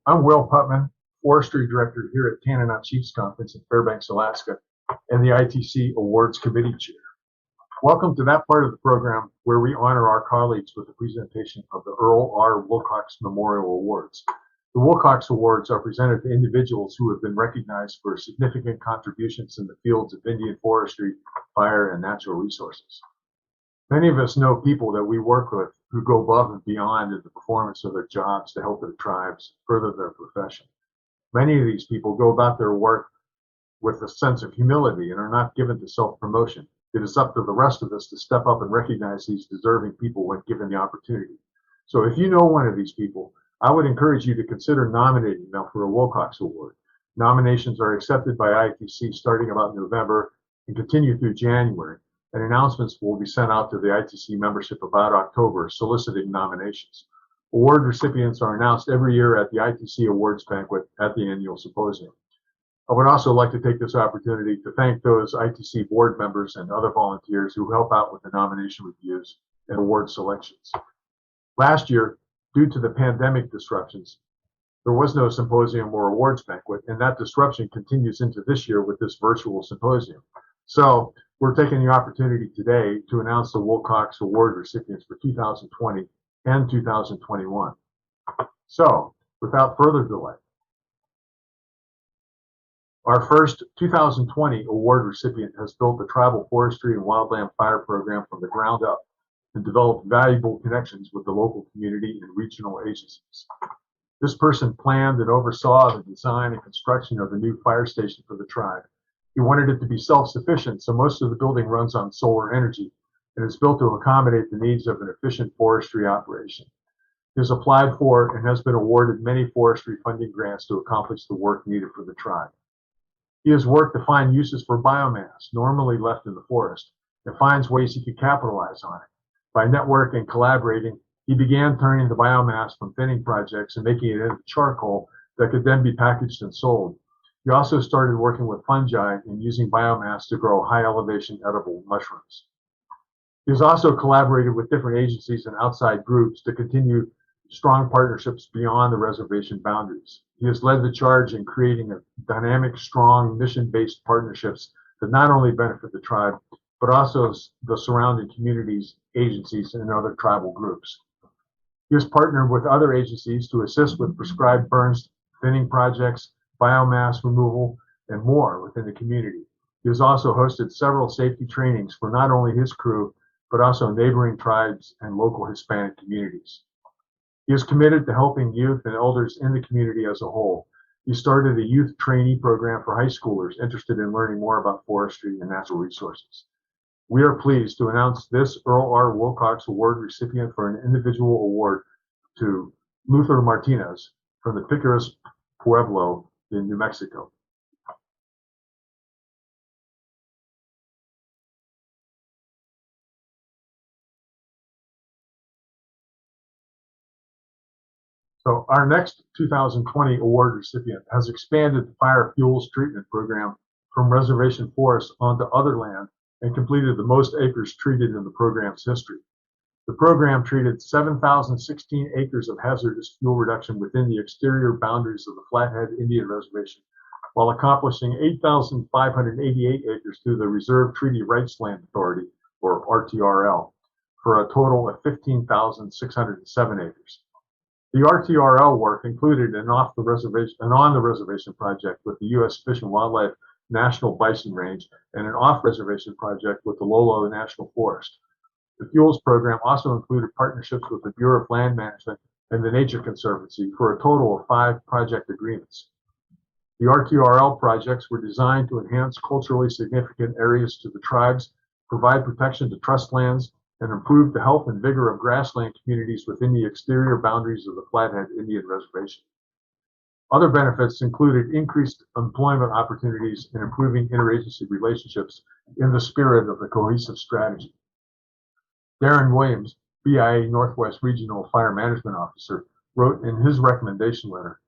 I'm Will Putman, Forestry Director here at Tanana Chiefs Conference in Fairbanks, Alaska, and the ITC Awards Committee Chair. Welcome to that part of the program where we honor our colleagues with the presentation of the Earl R. Wilcox Memorial Awards. The Wilcox Awards are presented to individuals who have been recognized for significant contributions in the fields of Indian forestry, fire, and natural resources. Many of us know people that we work with who go above and beyond in the performance of their jobs to help their tribes further their profession. Many of these people go about their work with a sense of humility and are not given to self-promotion. It is up to the rest of us to step up and recognize these deserving people when given the opportunity. So if you know one of these people, I would encourage you to consider nominating them for a Wilcox Award. Nominations are accepted by ITC starting about November and continue through January, and announcements will be sent out to the ITC membership about October soliciting nominations. Award recipients are announced every year at the ITC Awards Banquet at the annual symposium. I would also like to take this opportunity to thank those ITC board members and other volunteers who help out with the nomination reviews and award selections. Last year, due to the pandemic disruptions, there was no symposium or awards banquet, and that disruption continues into this year with this virtual symposium. So we're taking the opportunity today to announce the Wilcox Award recipients for 2020 and 2021. So without further delay, our first 2020 award recipient has built a tribal forestry and wildland fire program from the ground up and developed valuable connections with the local community and regional agencies. This person planned and oversaw the design and construction of a new fire station for the tribe. He wanted it to be self-sufficient, so most of the building runs on solar energy and is built to accommodate the needs of an efficient forestry operation. He has applied for and has been awarded many forestry funding grants to accomplish the work needed for the tribe. He has worked to find uses for biomass, normally left in the forest, and finds ways he could capitalize on it. By networking and collaborating, he began turning the biomass from thinning projects and making it into charcoal that could then be packaged and sold. He also started working with fungi and using biomass to grow high elevation edible mushrooms. He has also collaborated with different agencies and outside groups to continue strong partnerships beyond the reservation boundaries. He has led the charge in creating a dynamic, strong, mission-based partnerships that not only benefit the tribe, but also the surrounding communities, agencies, and other tribal groups. He has partnered with other agencies to assist with prescribed burns, thinning projects, biomass removal, and more within the community. He has also hosted several safety trainings for not only his crew, but also neighboring tribes and local Hispanic communities. He is committed to helping youth and elders in the community as a whole. He started a youth trainee program for high schoolers interested in learning more about forestry and natural resources. We are pleased to announce this Earl R. Wilcox Award recipient for an individual award to Luther Martinez from the Picaras Pueblo in New Mexico. So our next 2020 award recipient has expanded the fire fuels treatment program from reservation forests onto other land and completed the most acres treated in the program's history. The program treated 7,016 acres of hazardous fuel reduction within the exterior boundaries of the Flathead Indian Reservation, while accomplishing 8,588 acres through the Reserve Treaty Rights Land Authority, or RTRL, for a total of 15,607 acres. The RTRL work included an on-the-reservation project with the U.S. Fish and Wildlife National Bison Range and an off-reservation project with the Lolo National Forest. The fuels program also included partnerships with the Bureau of Land Management and the Nature Conservancy for a total of 5 project agreements. The RTRL projects were designed to enhance culturally significant areas to the tribes, provide protection to trust lands, and improve the health and vigor of grassland communities within the exterior boundaries of the Flathead Indian Reservation. Other benefits included increased employment opportunities and improving interagency relationships in the spirit of the cohesive strategy. Darren Williams, BIA Northwest Regional Fire Management Officer, wrote in his recommendation letter,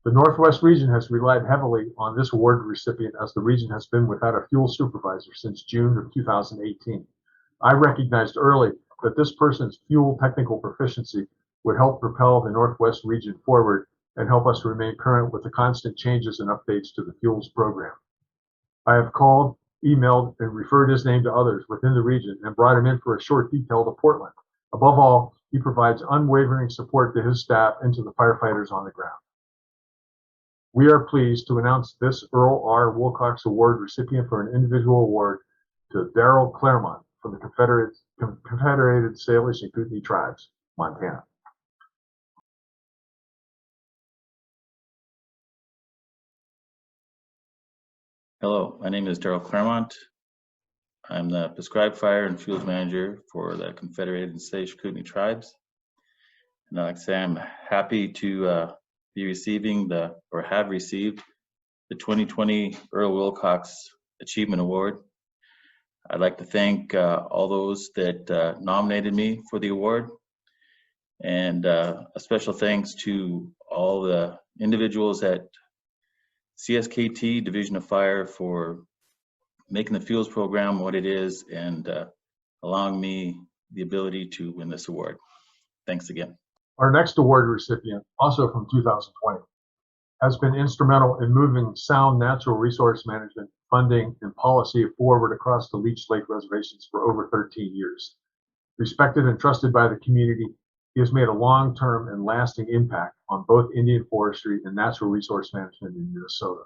"The Northwest region has relied heavily on this award recipient as the region has been without a fuel supervisor since June of 2018. I recognized early that this person's fuel technical proficiency would help propel the Northwest region forward and help us remain current with the constant changes and updates to the fuels program. I have called, emailed, and referred his name to others within the region and brought him in for a short detail to Portland. Above all, he provides unwavering support to his staff and to the firefighters on the ground. We are pleased to announce this Earl R. Wilcox Award recipient for an individual award to Darrell Claremont from the Confederated Salish and Kootenai Tribes, Montana. Hello, my name is Darrell Claremont. I'm the Prescribed Fire and Fuels Manager for the Confederated and Salish Kootenai Tribes. And like I say, I'm happy to be receiving have received the 2020 Earl Wilcox Achievement Award. I'd like to thank all those that nominated me for the award, and a special thanks to all the individuals at CSKT Division of Fire for making the fuels program what it is and allowing me the ability to win this award. Thanks again. Our next award recipient, also from 2020, has been instrumental in moving sound natural resource management, funding, and policy forward across the Leech Lake reservations for over 13 years. Respected and trusted by the community, he has made a long-term and lasting impact on both Indian forestry and natural resource management in Minnesota.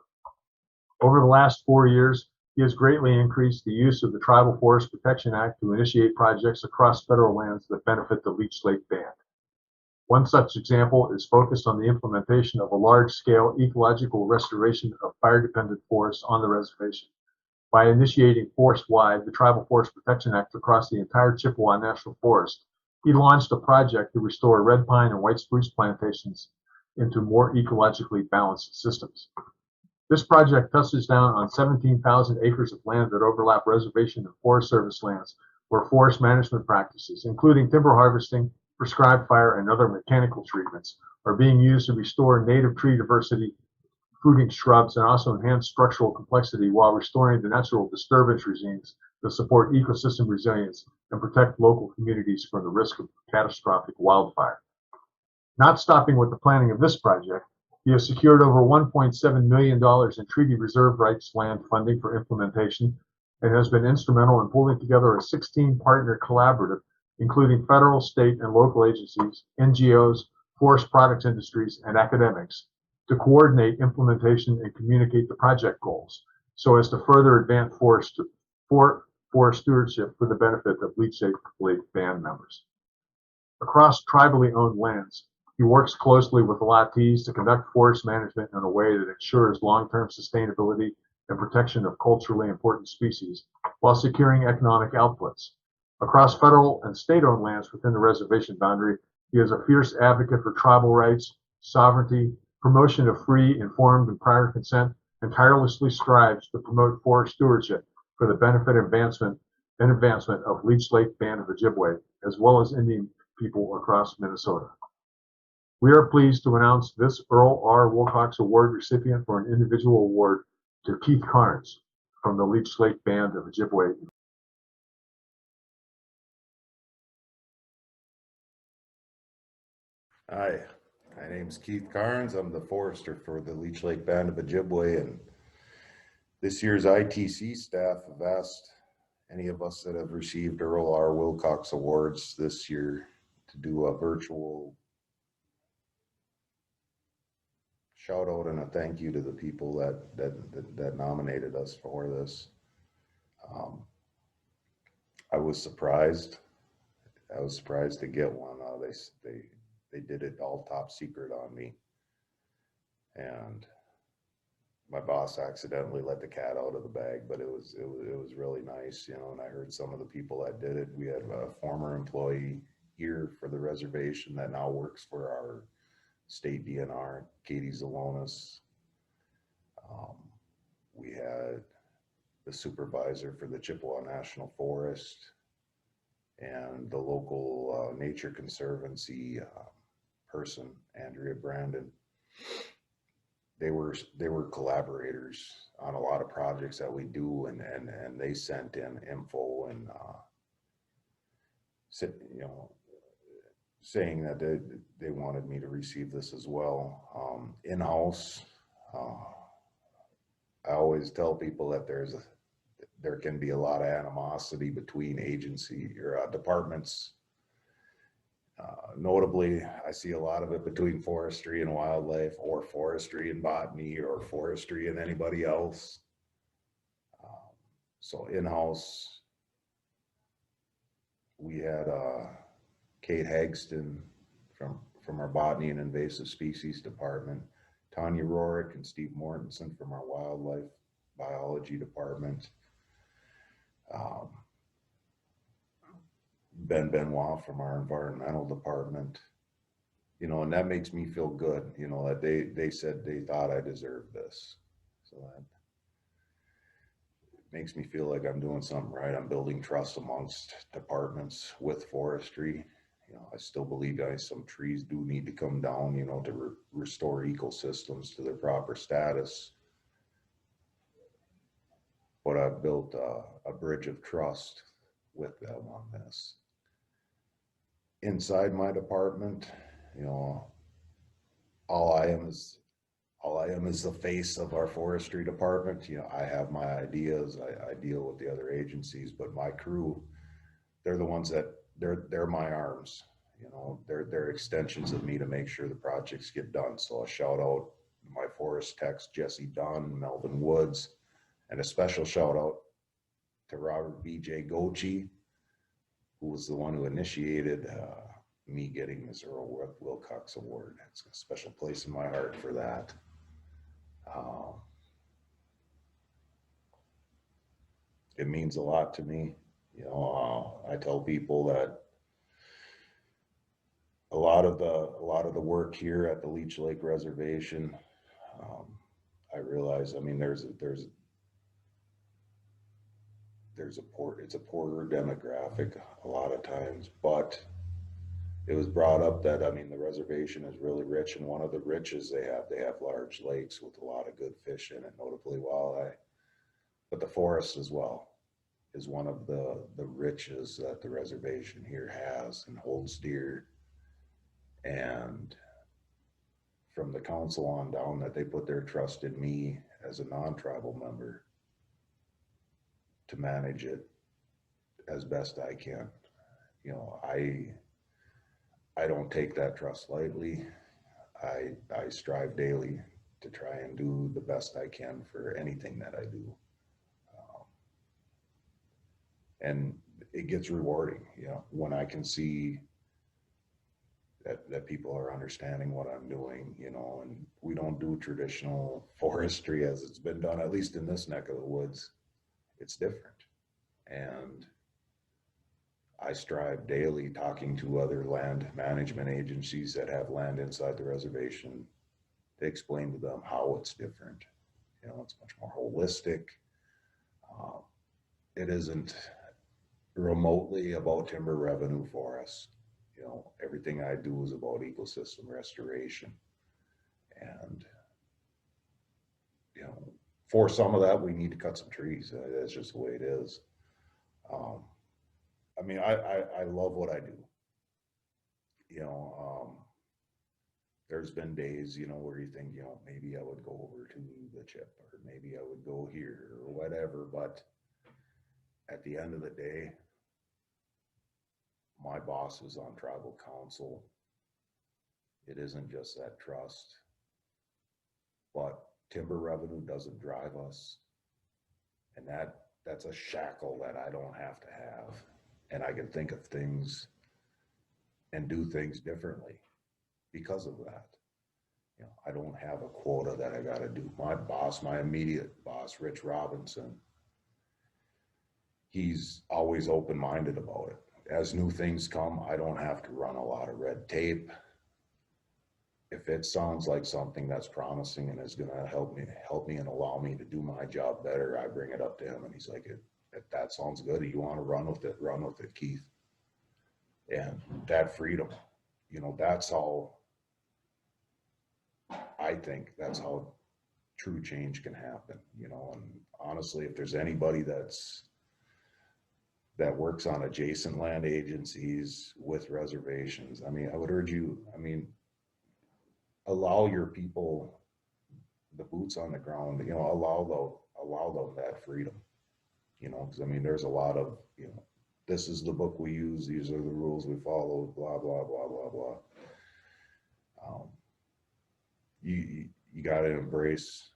Over the last 4 years, he has greatly increased the use of the Tribal Forest Protection Act to initiate projects across federal lands that benefit the Leech Lake Band. One such example is focused on the implementation of a large-scale ecological restoration of fire-dependent forests on the reservation. By initiating forest-wide the Tribal Forest Protection Act across the entire Chippewa National Forest, he launched a project to restore red pine and white spruce plantations into more ecologically balanced systems. This project touches down on 17,000 acres of land that overlap reservation and Forest Service lands where forest management practices, including timber harvesting, prescribed fire, and other mechanical treatments, are being used to restore native tree diversity, fruiting shrubs, and also enhance structural complexity while restoring the natural disturbance regimes that support ecosystem resilience and protect local communities from the risk of catastrophic wildfire. Not stopping with the planning of this project, he has secured over $1.7 million in treaty reserve rights land funding for implementation and has been instrumental in pulling together a 16-partner collaborative, including federal, state, and local agencies, NGOs, forest products industries, and academics, to coordinate implementation and communicate the project goals so as to further advance forest stewardship for the benefit of Leech Lake Band members. Across tribally owned lands, he works closely with allottees to conduct forest management in a way that ensures long-term sustainability and protection of culturally important species while securing economic outputs. Across federal and state-owned lands within the reservation boundary, he is a fierce advocate for tribal rights, sovereignty, promotion of free, informed, and prior consent, and tirelessly strives to promote forest stewardship for the benefit and advancement of Leech Lake Band of Ojibwe, as well as Indian people across Minnesota. We are pleased to announce this Earl R. Wilcox Award recipient for an individual award to Keith Carnes from the Leech Lake Band of Ojibwe. Hi, my name's Keith Carnes. I'm the forester for the Leech Lake Band of Ojibwe, and this year's ITC staff have asked any of us that have received Earl R. Wilcox Awards this year to do a virtual shout out and a thank you to the people that nominated us for this. I was surprised. I was surprised to get one. They did it all top secret on me, and my boss accidentally let the cat out of the bag. But it was really nice, you know. And I heard some of the people that did it. We had a former employee here for the reservation that now works for our state DNR, Katie Zalonis. We had the supervisor for the Chippewa National Forest and the local Nature Conservancy person, Andrea Brandon. They were collaborators on a lot of projects that we do, and they sent in info and saying that they wanted me to receive this as well. In-house, I always tell people that there can be a lot of animosity between agency or departments. Notably, I see a lot of it between forestry and wildlife, or forestry and botany, or forestry and anybody else. So in-house, we had Kate Hagston from our botany and invasive species department, Tanya Rorick and Steve Mortensen from our wildlife biology department, Ben Benoit from our environmental department, you know, and that makes me feel good, you know, that they said they thought I deserved this. So that makes me feel like I'm doing something right. I'm building trust amongst departments with forestry. You know, I still believe some trees do need to come down, you know, to restore ecosystems to their proper status. But I've built a bridge of trust with them on this. Inside my department, you know, all I am is the face of our forestry department. You know, I have my ideas, I deal with the other agencies, but my crew, they're the ones that they're my arms. You know, they're extensions of me to make sure the projects get done. So I shout out my forest techs, Jesse Dunn, Melvin Woods, and a special shout out to Robert B.J. Gochi, who was the one who initiated me getting this Earl Wilcox Award. It's a special place in my heart for that. It means a lot to me. You know, I tell people that a lot of the work here at the Leech Lake Reservation, I realize, I mean, it's a poorer demographic a lot of times, but it was brought up that, I mean, the reservation is really rich, and one of the riches they have large lakes with a lot of good fish in it, notably walleye. But the forest as well is one of the riches that the reservation here has and holds dear. And from the council on down, that they put their trust in me as a non-tribal member to manage it as best I can. You know, I don't take that trust lightly. I strive daily to try and do the best I can for anything that I do. And it gets rewarding, you know, when I can see that people are understanding what I'm doing, you know, and we don't do traditional forestry as it's been done, at least in this neck of the woods. It's different. And I strive daily talking to other land management agencies that have land inside the reservation to explain to them how it's different. You know, it's much more holistic. It isn't remotely about timber revenue for us. You know, everything I do is about ecosystem restoration. And, you know, for some of that, we need to cut some trees. That's just the way it is. I mean, I love what I do. You know, there's been days, you know, where you think, you know, maybe I would go over to the chip, or maybe I would go here or whatever. But at the end of the day, my boss is on tribal council. It isn't just that trust, but timber revenue doesn't drive us. And that's a shackle that I don't have to have. And I can think of things and do things differently because of that. You know, I don't have a quota that I got to do. My boss, my immediate boss, Rich Robinson, he's always open-minded about it. As new things come, I don't have to run a lot of red tape. If it sounds like something that's promising and is going to help me and allow me to do my job better, I bring it up to him, and he's like, if that sounds good, you want to run with it, Keith. And that freedom, you know, that's how I think that's how true change can happen, you know. And honestly, if there's anybody that's that works on adjacent land agencies with reservations. I mean, I would urge you, I mean, allow your people the boots on the ground, you know, allow them that freedom, you know, because I mean, there's a lot of, you know, this is the book we use, these are the rules we follow, blah, blah, blah, blah, blah. You got to embrace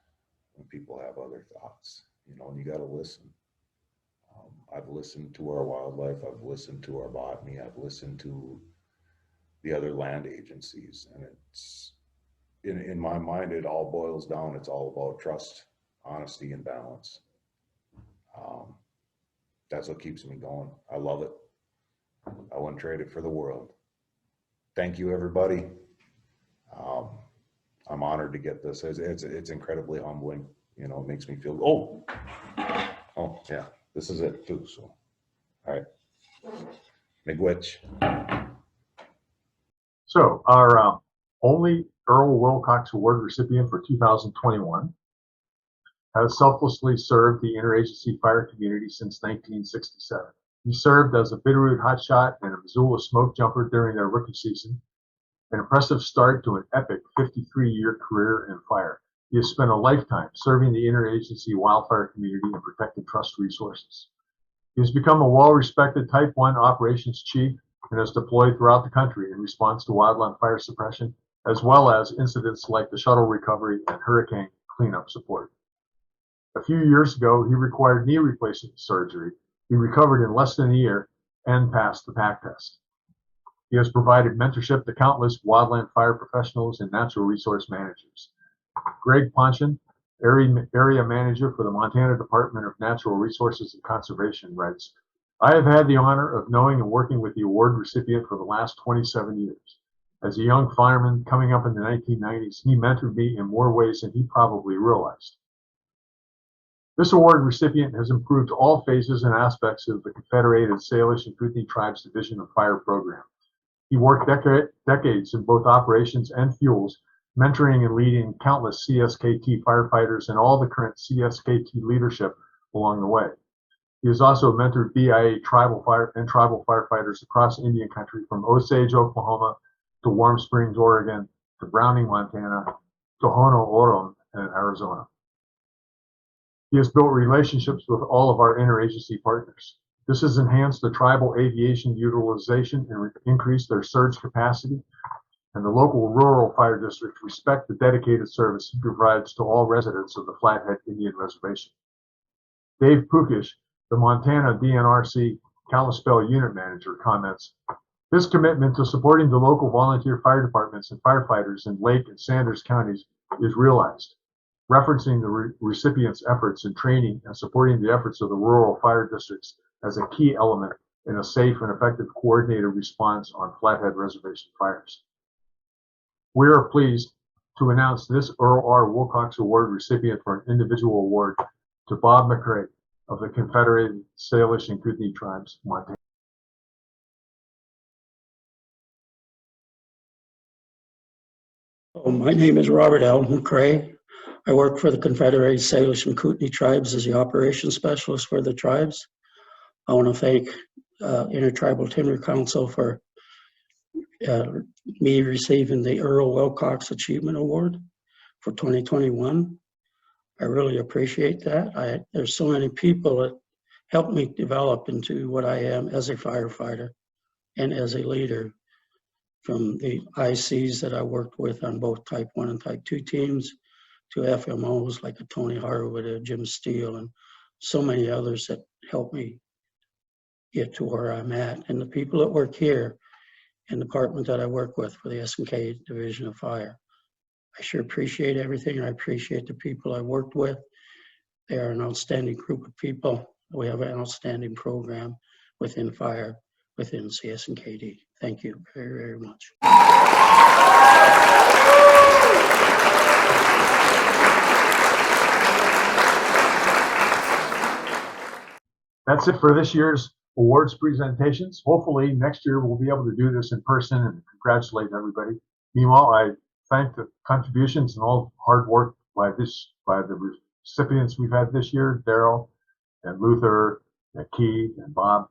when people have other thoughts, you know, and you got to listen. I've listened to our wildlife, I've listened to our botany, I've listened to the other land agencies, and it's, in my mind, it all boils down, it's all about trust, honesty, and balance. That's what keeps me going. I love it. I wouldn't trade it for the world. Thank you, everybody. I'm honored to get this. It's incredibly humbling. You know, it makes me feel, oh yeah, this is it too. So, all right, Miigwech. So our only Earl Wilcox Award recipient for 2021 has selflessly served the interagency fire community since 1967. He served as a Bitterroot hotshot and a Missoula smoke jumper during their rookie season, an impressive start to an epic 53-year career in fire. He has spent a lifetime serving the interagency wildfire community and protecting trust resources. He has become a well-respected Type 1 operations chief and has deployed throughout the country in response to wildland fire suppression, as well as incidents like the shuttle recovery and hurricane cleanup support. A few years ago, he required knee replacement surgery. He recovered in less than a year and passed the PAC test. He has provided mentorship to countless wildland fire professionals and natural resource managers. Greg Ponchin, area manager for the Montana Department of Natural Resources and Conservation, writes, I have had the honor of knowing and working with the award recipient for the last 27 years. As a young fireman coming up in the 1990s, he mentored me in more ways than he probably realized. This award recipient has improved all phases and aspects of the Confederated Salish and Kootenai Tribes Division of Fire program. He worked decades in both operations and fuels, mentoring and leading countless CSKT firefighters and all the current CSKT leadership along the way. He has also mentored BIA tribal firefighters across Indian country, from Osage, Oklahoma, to Warm Springs, Oregon, to Browning, Montana, to Hono-Oram in Arizona. He has built relationships with all of our interagency partners. This has enhanced the tribal aviation utilization and increased their surge capacity, and the local rural fire districts respect the dedicated service he provides to all residents of the Flathead Indian Reservation. Dave Pukish, the Montana DNRC Kalispell unit manager, comments, his commitment to supporting the local volunteer fire departments and firefighters in Lake and Sanders counties is realized, referencing the recipient's efforts in training and supporting the efforts of the rural fire districts as a key element in a safe and effective coordinated response on Flathead Reservation fires. We are pleased to announce this Earl R. Wilcox Award recipient for an individual award to Bob McCrae of the Confederated Salish and Kootenai Tribes, Montana. My name is Robertelton Craig. I work for the Confederated Salish and Kootenai Tribes as the operations specialist for the tribes. I want to thank Intertribal Timber Council for me receiving the Earl Wilcox Achievement Award for 2021. I really appreciate that. There's so many people that helped me develop into what I am as a firefighter and as a leader, from the ICs that I worked with on both Type 1 and Type 2 teams to FMOs like a Tony Harwood, a Jim Steele, and so many others that helped me get to where I'm at. And the people that work here in the department that I work with for the S&K Division of Fire, I sure appreciate everything. I appreciate the people I worked with. They are an outstanding group of people. We have an outstanding program within fire, within CS&KD. Thank you very, very much. That's it for this year's awards presentations. Hopefully next year we'll be able to do this in person and congratulate everybody. Meanwhile, I thank the contributions and all the hard work by the recipients we've had this year, Daryl and Luther and Keith and Bob.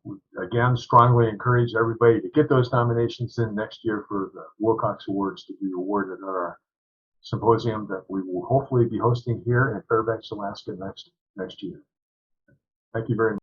We again strongly encourage everybody to get those nominations in next year for the Wilcox Awards to be awarded at our symposium that we will hopefully be hosting here in Fairbanks, Alaska next year. Thank you very much.